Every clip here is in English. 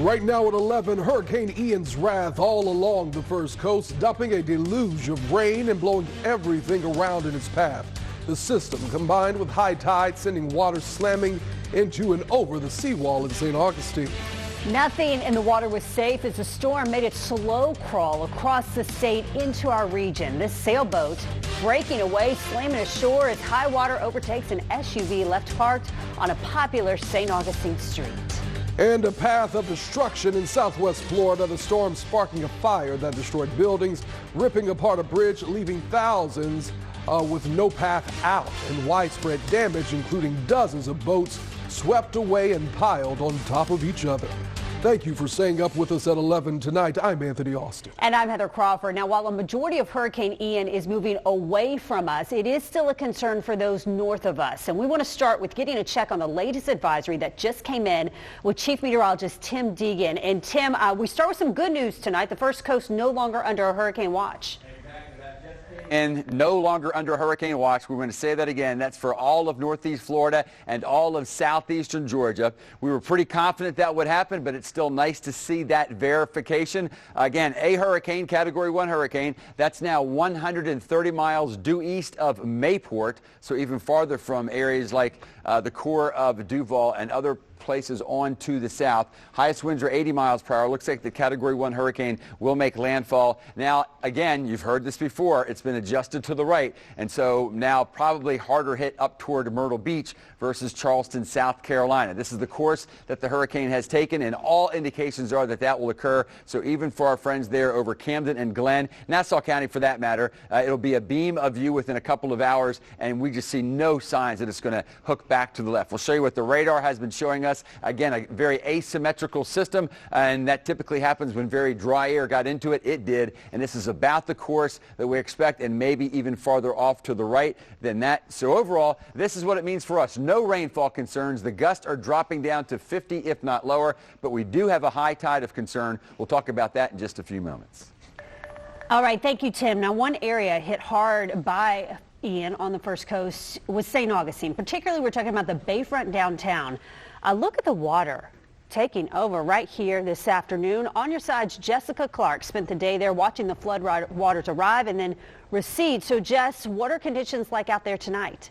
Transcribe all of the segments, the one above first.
Right now at 11, Hurricane Ian's wrath all along the first coast, dumping a deluge of rain and blowing everything around in its path. The system combined with high tide sending water slamming into and over the seawall in St. Augustine. Nothing in the water was safe as the storm made it slow crawl across the state into our region. This sailboat breaking away, slamming ashore as high water overtakes an SUV left parked on a popular St. Augustine street. And a path of destruction in southwest Florida, the storm sparking a fire that destroyed buildings, ripping apart a bridge, leaving thousands with no path out, and widespread damage, including dozens of boats swept away and piled on top of each other. Thank you for staying up with us at 11 tonight. I'm Anthony Austin. And I'm Heather Crawford. Now, while a majority of Hurricane Ian is moving away from us, it is still a concern for those north of us. And we want to start with getting a check on the latest advisory that just came in with Chief Meteorologist Tim Deegan. And Tim, we start with some good news tonight. The first coast no longer under a hurricane watch. And no longer under hurricane watch. We're going to say that again. That's for all of northeast Florida and all of southeastern Georgia. We were pretty confident that would happen, but it's still nice to see that verification. Again, a hurricane, Category 1 hurricane, that's now 130 miles due east of Mayport, so even farther from areas like the core of Duval and other places on to the south. Highest winds are 80 miles per hour. Looks like the Category 1 hurricane will make landfall. Now, again, you've heard this before. It's been adjusted to the right, and so now probably harder hit up toward Myrtle Beach versus Charleston, South Carolina. This is the course that the hurricane has taken, and all indications are that that will occur. So even for our friends there over Camden and Glen, Nassau County for that matter, it'll be a beam of view within a couple of hours, and we just see no signs that it's going to hook back to the left. We'll show you what the radar has been showing us. Again, a very asymmetrical system, and that typically happens when very dry air got into it. It did, and this is about the course that we expect, and maybe even farther off to the right than that. So overall, this is what it means for us. No rainfall concerns. The gusts are dropping down to 50, if not lower, but we do have a high tide of concern. We'll talk about that in just a few moments. All right, thank you, Tim. Now, one area hit hard by Ian on the first coast was St. Augustine. Particularly, we're talking about the bayfront downtown. Look at the water taking over right here this afternoon. On your sides, Jessica Clark spent the day there watching the flood waters arrive and then recede. So, Jess, what are conditions like out there tonight?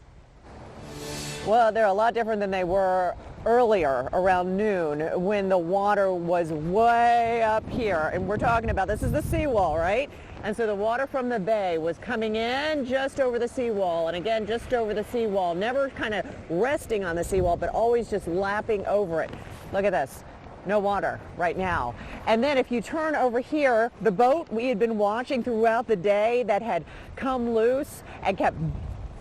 Well, they're a lot different than they were earlier around noon when the water was way up here. And we're talking about, this is the seawall, right? And so the water from the bay was coming in just over the seawall, and again just over the seawall, never kind of resting on the seawall, but always just lapping over it. Look at this. No water right now. And then if you turn over here, the boat we had been watching throughout the day that had come loose and kept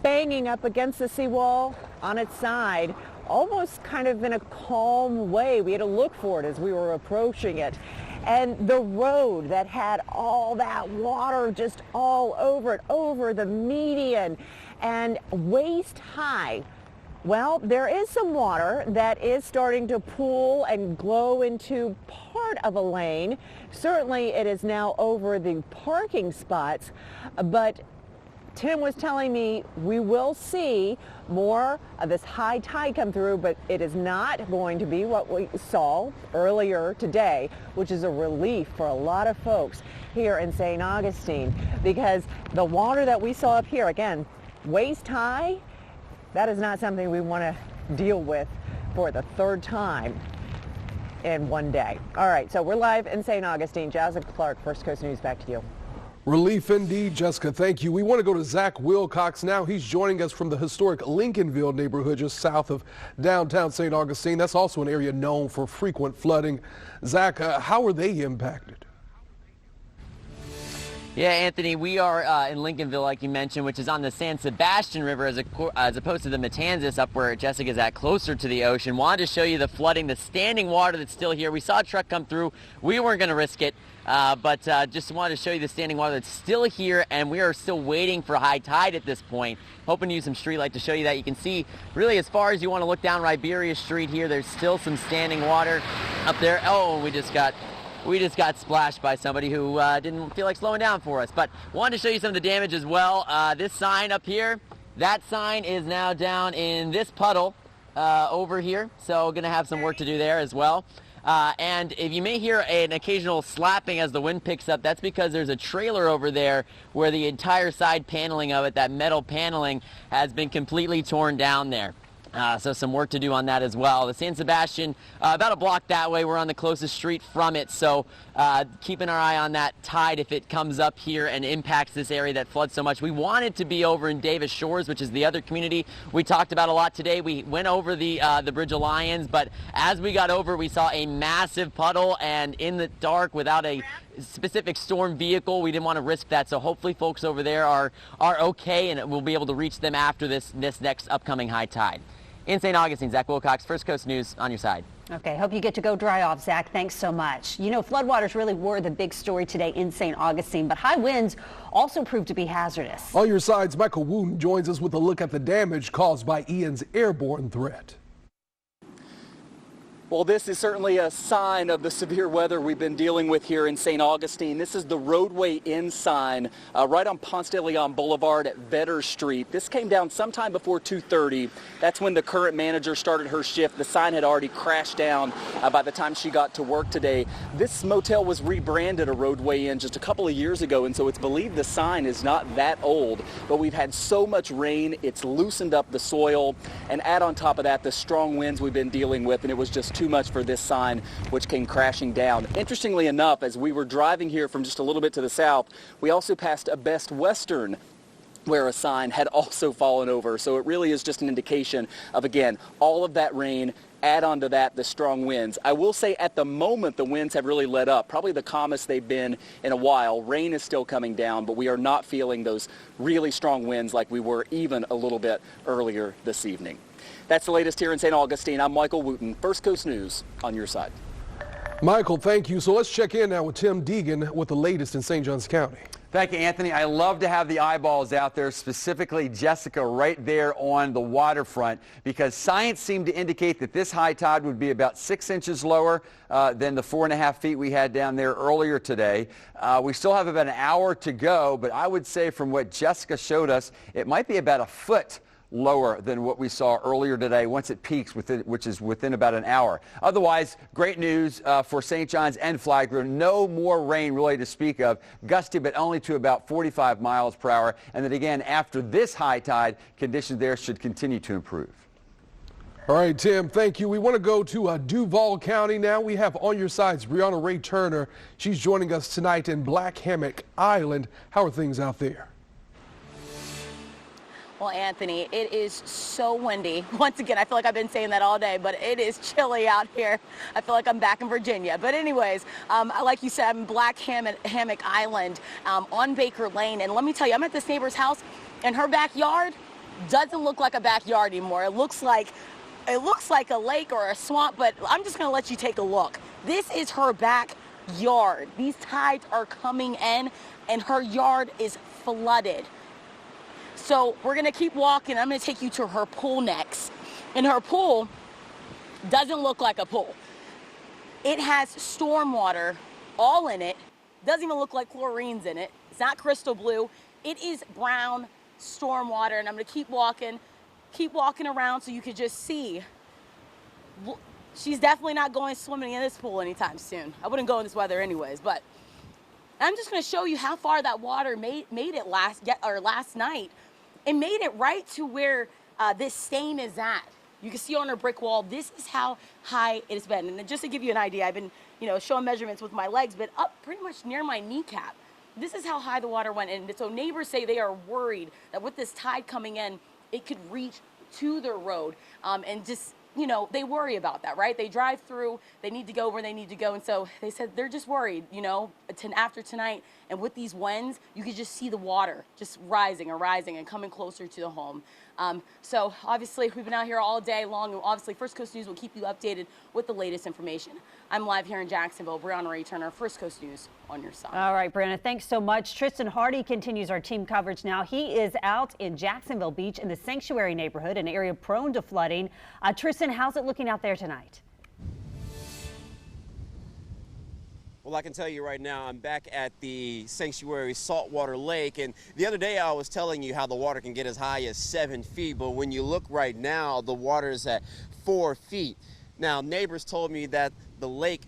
banging up against the seawall on its side, almost kind of in a calm way. We had to look for it as we were approaching it. And the road that had all that water just all over it, over the median and waist high. Well, there is some water that is starting to pool and glow into part of a lane. Certainly it is now over the parking spots, but Tim was telling me we will see more of this high tide come through, but it is not going to be what we saw earlier today, which is a relief for a lot of folks here in St. Augustine, because the water that we saw up here, again, waist high, that is not something we want to deal with for the third time in one day. All right, so we're live in St. Augustine. Jessica Clark, First Coast News, back to you. Relief indeed, Jessica. Thank you. We want to go to Zach Wilcox now. He's joining us from the historic Lincolnville neighborhood just south of downtown St. Augustine. That's also an area known for frequent flooding. Zach, how are they impacted? Yeah, Anthony, we are in Lincolnville, like you mentioned, which is on the San Sebastian River as opposed to the Matanzas up where Jessica's at, closer to the ocean. Wanted to show you the flooding, the standing water that's still here. We saw a truck come through. We weren't going to risk it, but just wanted to show you the standing water that's still here, and we are still waiting for high tide at this point. Hoping to use some street light to show you that. You can see really as far as you want to look down Riberia Street here, there's still some standing water up there. Oh, and we just got splashed by somebody who didn't feel like slowing down for us. But wanted to show you some of the damage as well. This sign up here, that sign is now down in this puddle over here. So going to have some work to do there as well. And if you may hear an occasional slapping as the wind picks up, that's because there's a trailer over there where the entire side paneling of it, that metal paneling, has been completely torn down there. So some work to do on that as well. The San Sebastian, about a block that way. We're on the closest street from it, so keeping our eye on that tide if it comes up here and impacts this area that floods so much. We wanted to be over in Davis Shores, which is the other community we talked about a lot today. We went over the Bridge of Lions, but as we got over, we saw a massive puddle, and in the dark without a specific storm vehicle, we didn't want to risk that. So hopefully folks over there are okay, and we'll be able to reach them after this next upcoming high tide. In St. Augustine, Zach Wilcox, First Coast News, on your side. Okay, hope you get to go dry off, Zach. Thanks so much. You know, floodwaters really were the big story today in St. Augustine, but high winds also proved to be hazardous. On your sides, Michael Wooten joins us with a look at the damage caused by Ian's airborne threat. Well, this is certainly a sign of the severe weather we've been dealing with here in St. Augustine. This is the roadway in sign right on Ponce de Leon Boulevard at Vetter Street. This came down sometime before 2:30. That's when the current manager started her shift. The sign had already crashed down by the time she got to work today. This motel was rebranded a roadway in just a couple of years ago, and so it's believed the sign is not that old. But we've had so much rain, it's loosened up the soil, and add on top of that the strong winds we've been dealing with, and it was just too much for this sign, which came crashing down. Interestingly enough, as we were driving here from just a little bit to the south, we also passed a Best Western where a sign had also fallen over. So it really is just an indication of, again, all of that rain. Add on to that the strong winds. I will say at the moment the winds have really let up, probably the calmest they've been in a while. Rain is still coming down, but we are not feeling those really strong winds like we were even a little bit earlier this evening. That's the latest here in St. Augustine. I'm Michael Wooten, First Coast News, on your side. Michael, thank you. So let's check in now with Tim Deegan with the latest in St. Johns County. Thank you, Anthony. I love to have the eyeballs out there, specifically Jessica right there on the waterfront, because science seemed to indicate that this high tide would be about 6 inches lower than the 4.5 feet we had down there earlier today. We still have about an hour to go, but I would say from what Jessica showed us, it might be about a foot lower than what we saw earlier today once it peaks, which is within about an hour. Otherwise, great news for St. John's and Flagler. No more rain really to speak of. Gusty, but only to about 45 miles per hour. And then again, after this high tide, conditions there should continue to improve. All right, Tim, thank you. We want to go to Duval County now. We have on your sides Brianna Ray Turner. She's joining us tonight in Black Hammock Island. How are things out there? Well, Anthony, it is so windy. Once again, I feel like I've been saying that all day, but it is chilly out here. I feel like I'm back in Virginia. But anyways, like you said, I'm in Black Hammock Island on Baker Lane. And let me tell you, I'm at this neighbor's house, and her backyard doesn't look like a backyard anymore. It looks like a lake or a swamp, but I'm just going to let you take a look. This is her backyard. These tides are coming in, and her yard is flooded. So we're going to keep walking. I'm going to take you to her pool next. And her pool doesn't look like a pool. It has storm water all in it. Doesn't even look like chlorine's in it. It's not crystal blue. It is brown storm water. And I'm going to keep walking around so you can just see. She's definitely not going swimming in this pool anytime soon. I wouldn't go in this weather anyways, but I'm just going to show you how far that water made it last night. It made it right to where this stain is at. You can see on her brick wall, this is how high it's been. And just to give you an idea, I've been, showing measurements with my legs, but up pretty much near my kneecap. This is how high the water went. And so neighbors say they are worried that with this tide coming in, it could reach to their road. And just, they worry about that, right? They drive through, they need to go where they need to go. And so they said they're just worried, after tonight. And with these winds, you could just see the water just rising and coming closer to the home. So obviously we've been out here all day long, and obviously First Coast News will keep you updated with the latest information. I'm live here in Jacksonville. Brianna Ray Turner, First Coast News, on your side. All right, Brianna, thanks so much. Tristan Hardy continues our team coverage now. He is out in Jacksonville Beach in the Sanctuary neighborhood, an area prone to flooding. Tristan, how's it looking out there tonight? Well, I can tell you right now, I'm back at the Sanctuary Saltwater Lake, and the other day I was telling you how the water can get as high as 7 feet, but when you look right now, the water is at 4 feet. Now, neighbors told me that the lake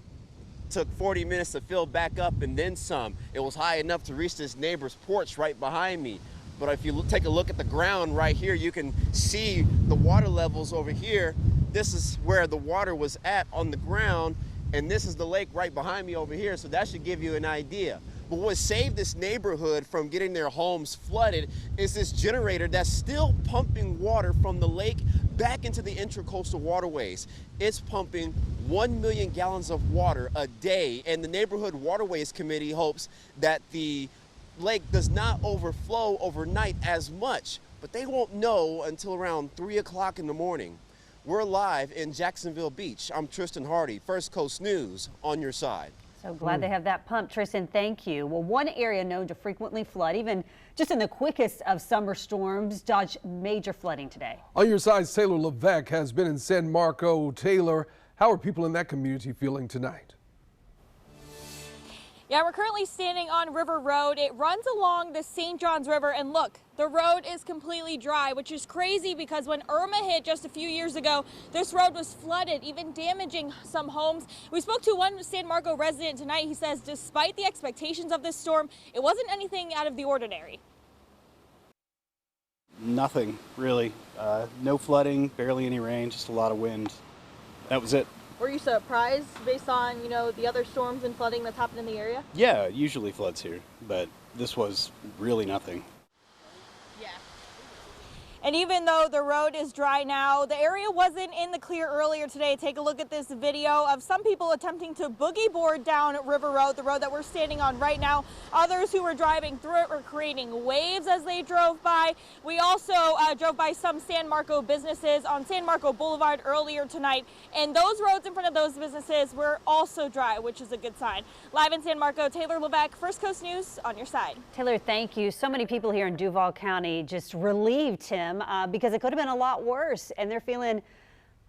took 40 minutes to fill back up and then some. It was high enough to reach this neighbor's porch right behind me. But if you take a look at the ground right here, you can see the water levels over here. This is where the water was at on the ground, and this is the lake right behind me over here, so that should give you an idea. But what saved this neighborhood from getting their homes flooded is this generator that's still pumping water from the lake back into the intracoastal waterways. It's pumping 1 million gallons of water a day, and the Neighborhood Waterways Committee hopes that the lake does not overflow overnight as much, but they won't know until around 3 o'clock in the morning. We're live in Jacksonville Beach. I'm Tristan Hardy, First Coast News on your side. So glad they have that pump. Tristan, thank you. Well, one area known to frequently flood, even just in the quickest of summer storms, dodged major flooding today. On your side, Taylor Levesque has been in San Marco. Taylor, how are people in that community feeling tonight? Yeah, we're currently standing on River Road. It runs along the St. Johns River, and look, the road is completely dry, which is crazy because when Irma hit just a few years ago, this road was flooded, even damaging some homes. We spoke to one San Marco resident tonight. He says despite the expectations of this storm, it wasn't anything out of the ordinary. Nothing, really. No flooding, barely any rain, just a lot of wind. That was it. Were you surprised based on, the other storms and flooding that's happened in the area? Yeah, it usually floods here, but this was really nothing. And even though the road is dry now, the area wasn't in the clear earlier today. Take a look at this video of some people attempting to boogie board down River Road, the road that we're standing on right now. Others who were driving through it were creating waves as they drove by. We also drove by some San Marco businesses on San Marco Boulevard earlier tonight, and those roads in front of those businesses were also dry, which is a good sign. Live in San Marco, Taylor Levesque, First Coast News on your side. Taylor, thank you. So many people here in Duval County just relieved, Tim, because it could have been a lot worse, and they're feeling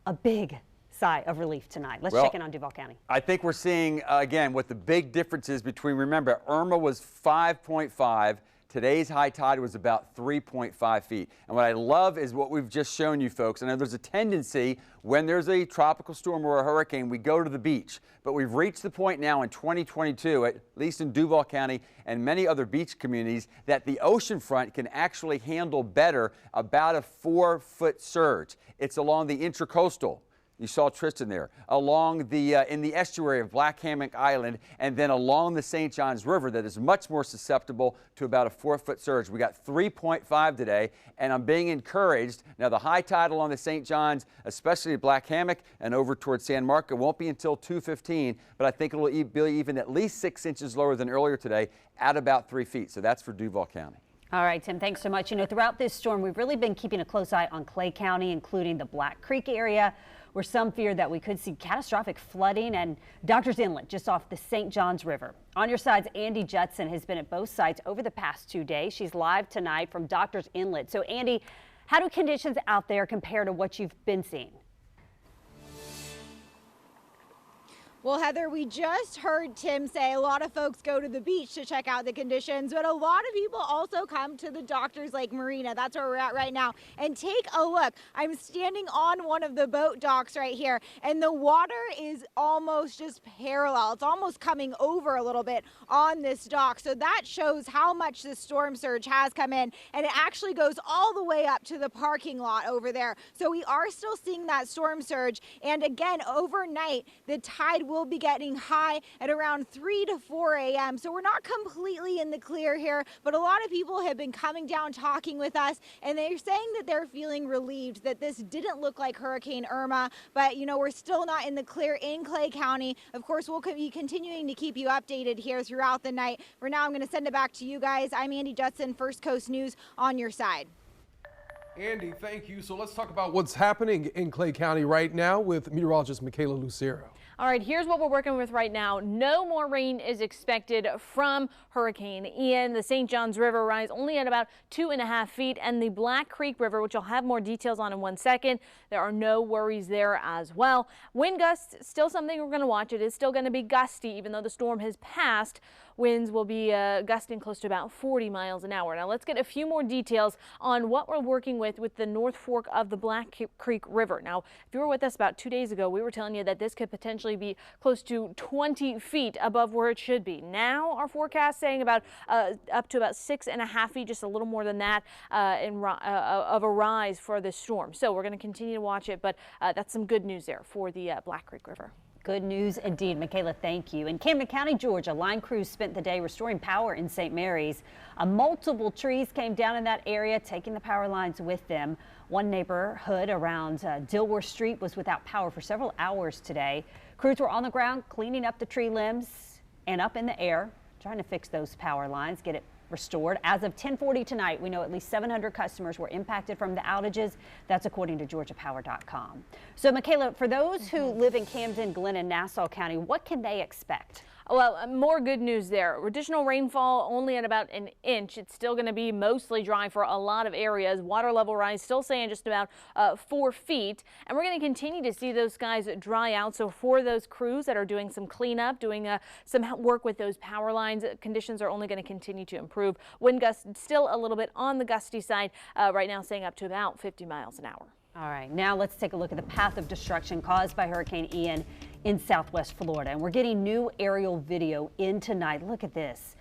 a big sigh of relief tonight. Let's check in on Duval County. I think we're seeing, again, what the big difference is between, remember, Irma was 5.5. Today's high tide was about 3.5 feet. And what I love is what we've just shown you folks. I know there's a tendency when there's a tropical storm or a hurricane, we go to the beach. But we've reached the point now in 2022, at least in Duval County and many other beach communities, that the ocean front can actually handle better about a 4-foot surge. It's along the intracoastal. You saw Tristan there, along the in the estuary of Black Hammock Island, and then along the St. Johns River that is much more susceptible to about a 4-foot surge. We got 3.5 today, and I'm being encouraged. Now, the high tide along the St. Johns, especially at Black Hammock and over towards San Marco, won't be until 2:15, but I think it will be even at least 6 inches lower than earlier today at about 3 feet. So that's for Duval County. All right, Tim, thanks so much. Throughout this storm, we've really been keeping a close eye on Clay County, including the Black Creek area, where some fear that we could see catastrophic flooding, and Doctor's Inlet just off the St. Johns River. On your sides, Andy Judson has been at both sites over the past 2 days. She's live tonight from Doctor's Inlet. So, Andy, how do conditions out there compare to what you've been seeing? Well, Heather, we just heard Tim say a lot of folks go to the beach to check out the conditions, but a lot of people also come to the Doctors Lake Marina. That's where we're at right now. And take a look. I'm standing on one of the boat docks right here, and the water is almost just parallel. It's almost coming over a little bit on this dock. So that shows how much the storm surge has come in, and it actually goes all the way up to the parking lot over there. So we are still seeing that storm surge. And again, overnight, the tide will be getting high at around 3 to 4 a.m. So we're not completely in the clear here, but a lot of people have been coming down talking with us, and they're saying that they're feeling relieved that this didn't look like Hurricane Irma, but we're still not in the clear in Clay County. Of course, we'll be continuing to keep you updated here throughout the night. For now, I'm going to send it back to you guys. I'm Andy Judson, First Coast News on your side. Andy, thank you. So let's talk about what's happening in Clay County right now with meteorologist Michaela Lucero. All right, here's what we're working with right now. No more rain is expected from Hurricane Ian. The St. Johns River rise only at about 2.5 feet, and the Black Creek River, which I'll have more details on in 1 second, there are no worries there as well. Wind gusts, still something we're going to watch. It is still going to be gusty, even though the storm has passed. Winds will be gusting close to about 40 miles an hour. Now let's get a few more details on what we're working with the North Fork of the Black Creek River. Now, if you were with us about 2 days ago, we were telling you that this could potentially actually be close to 20 feet above where it should be. Now our forecast saying about up to about 6.5 feet, just a little more than that of a rise for this storm. So we're going to continue to watch it, but that's some good news there for the Black Creek River. Good news indeed. Michaela, thank you. In Camden County, Georgia, line crews spent the day restoring power in St. Mary's. Multiple trees came down in that area, taking the power lines with them. One neighborhood around Dilworth Street was without power for several hours today. Crews were on the ground cleaning up the tree limbs and up in the air, trying to fix those power lines, get it restored. As of 10:40 tonight, we know at least 700 customers were impacted from the outages. That's according to GeorgiaPower.com. So, Michaela, for those who live in Camden, Glenn, and Nassau County, what can they expect? Well, more good news there. Additional rainfall only at about an inch. It's still going to be mostly dry for a lot of areas. Water level rise still saying just about 4 feet. And we're going to continue to see those skies dry out. So for those crews that are doing some cleanup, doing some work with those power lines, conditions are only going to continue to improve. Wind gusts still a little bit on the gusty side right now, saying up to about 50 miles an hour. All right, now let's take a look at the path of destruction caused by Hurricane Ian in southwest Florida. And we're getting new aerial video in tonight. Look at this.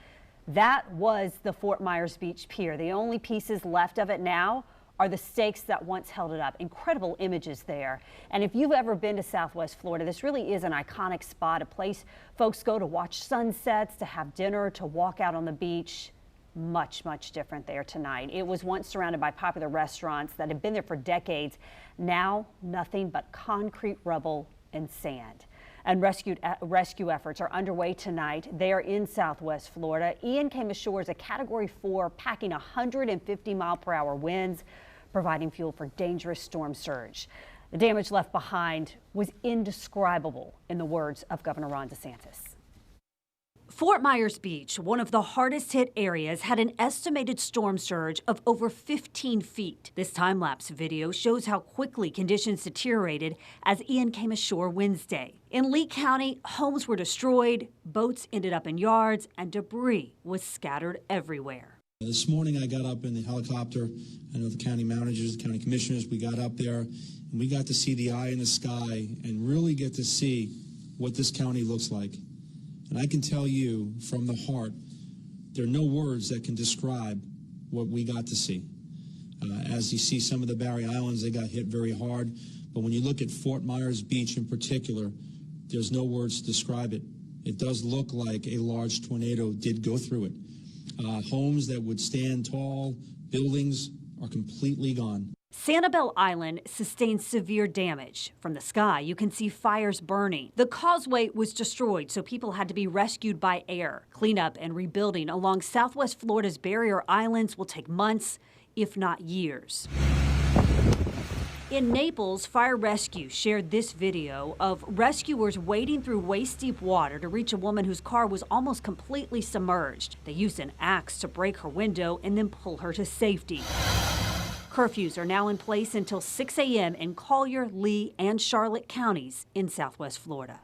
That was the Fort Myers Beach Pier. The only pieces left of it now are the stakes that once held it up. Incredible images there. And if you've ever been to southwest Florida, this really is an iconic spot, a place folks go to watch sunsets, to have dinner, to walk out on the beach. Much different there tonight. It was once surrounded by popular restaurants that had been there for decades. Now, nothing but concrete rubble and sand. And rescue efforts are underway tonight. They are in southwest Florida. Ian came ashore as a Category 4, packing 150-mile-per-hour winds, providing fuel for dangerous storm surge. The damage left behind was indescribable, in the words of Governor Ron DeSantis. Fort Myers Beach, one of the hardest hit areas, had an estimated storm surge of over 15 feet. This time-lapse video shows how quickly conditions deteriorated as Ian came ashore Wednesday. In Lee County, homes were destroyed, boats ended up in yards, and debris was scattered everywhere. This morning I got up in the helicopter. I know the county managers, the county commissioners, we got up there and we got to see the eye in the sky and really get to see what this county looks like. And I can tell you from the heart, there are no words that can describe what we got to see. As you see some of the Barry Islands, they got hit very hard. But when you look at Fort Myers Beach in particular, there's no words to describe it. It does look like a large tornado did go through it. Homes that would stand tall, buildings are completely gone. Sanibel Island sustained severe damage. From the sky, you can see fires burning. The causeway was destroyed, so people had to be rescued by air. Cleanup and rebuilding along southwest Florida's barrier islands will take months, if not years. In Naples, Fire Rescue shared this video of rescuers wading through waist-deep water to reach a woman whose car was almost completely submerged. They used an axe to break her window and then pull her to safety. Curfews are now in place until 6 a.m. in Collier, Lee, and Charlotte counties in southwest Florida.